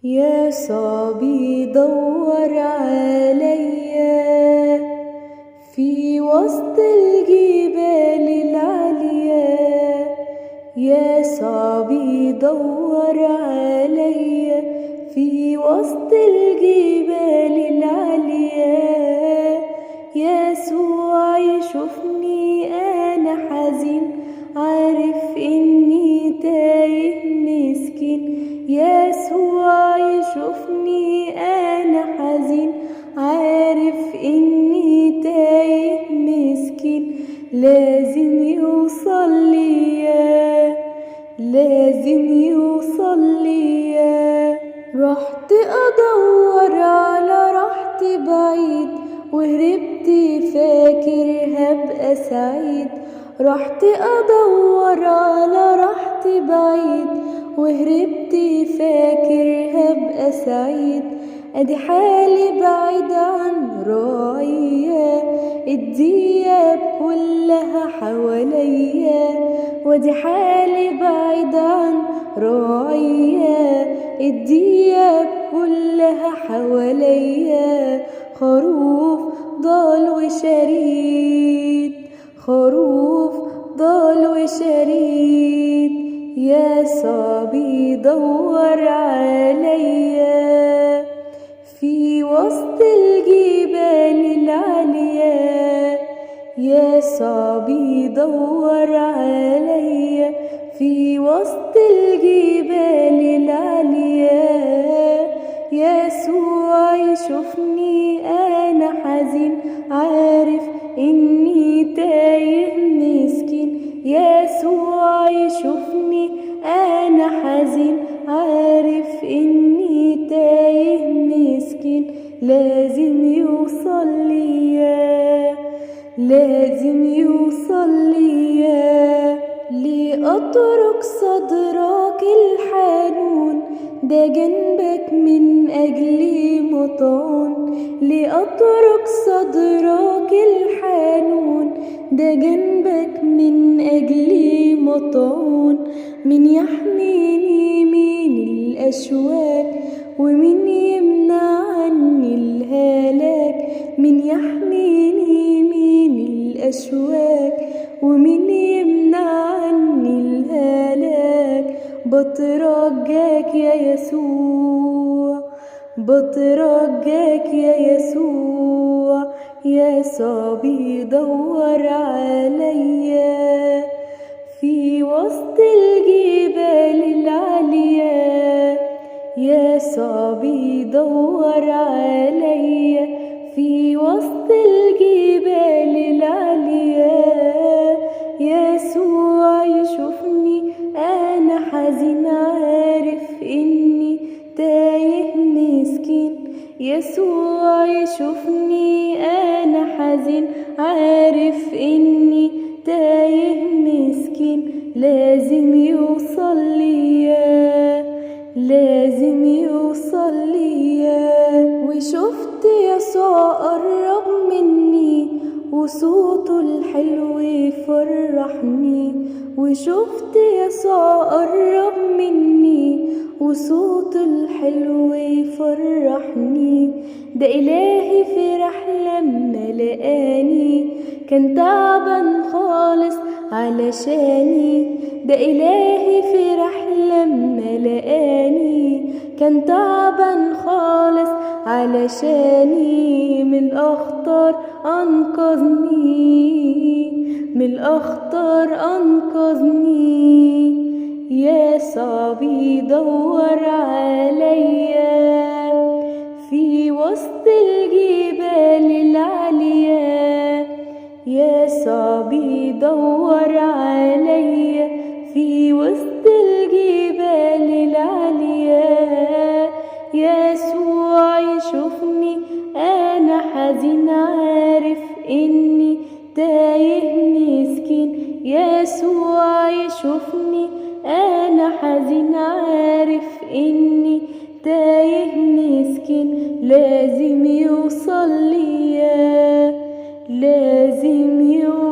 يا صبي دور عليا في وسط الجبال العالية. يا صبي دور عليا في وسط الجبال العالية. يسوع يشوفني أنا حزين، عارف إني تايه مسكين. يسوع يشوفني أنا حزين، عارف إني تايه مسكين. لازم يوصل ليا، لازم يوصل ليا. رحت أدور على راحتي بعيد، وهربت فاكر هبقى سعيد. رحت أدور على راحتي بعيد، وهربت فاكر هبقى سعيد. أدي حالي بعيد عن راعية، الدياب كلها حواليا. وادي حالي بعيد عن راعية، الدياب كلها حواليا. خروف ضال وشريد، خروف ضال وشريد. يا صبي دور عليا في وسط الجبال العالية. يا صبي دور عليا في وسط الجبال العالية. يسوع يشوفني أنا حزين، عارف إني تايه مسكين. يسوع يشوفني أنا حزين، عارف إني تايه مسكين. لازم يوصل ليا، لازم يوصل ليا. لأترك صدرك الحنون، ده جنبك من أجلي مطعون. لأترك صدرك الحنون، ده جنبك من أجلي مطعون. من يحميني من الأشواك، ومن يمنع عني الهلاك. من يحميني من الأشواك، ومن يمنع عني الهلاك. بترجاك يا يسوع، بترجاك يا يسوع. يا صبي دور عليا في وسط الجبال العالية. يا صبي دور عليا في وسط الجبال العالية. يسوع يشوفني أنا حزين، عارف إني تايه مسكين. يسوع يشوفني أنا حزين، عارف إني تايه مسكين. لازم يوصل ليا، لازم يوصل ليا. وشفت يسوع قرب مني، وصوته الحلو يفرحني. وشفت يسوع قرب مني، وصوته الحلو يفرحني. ده إلهي فرح لما لقاني، كان تعبان خالص علشاني. ده إلهي فرح لما لقاني، كان تعبان خالص علشاني. من الأخطار أنقذني، من الأخطار أنقذني. يا صبي دور عليا في وسط الجبال العالية. يا صبي دور عليا في وسط الجبال العالية. يسوع يشوفني أنا حزين، عارف إني تايه مسكين. يسوع يشوفني أنا حزين، عارف إني تايه مسكين. لازم يوصل ليا، لازم يوصل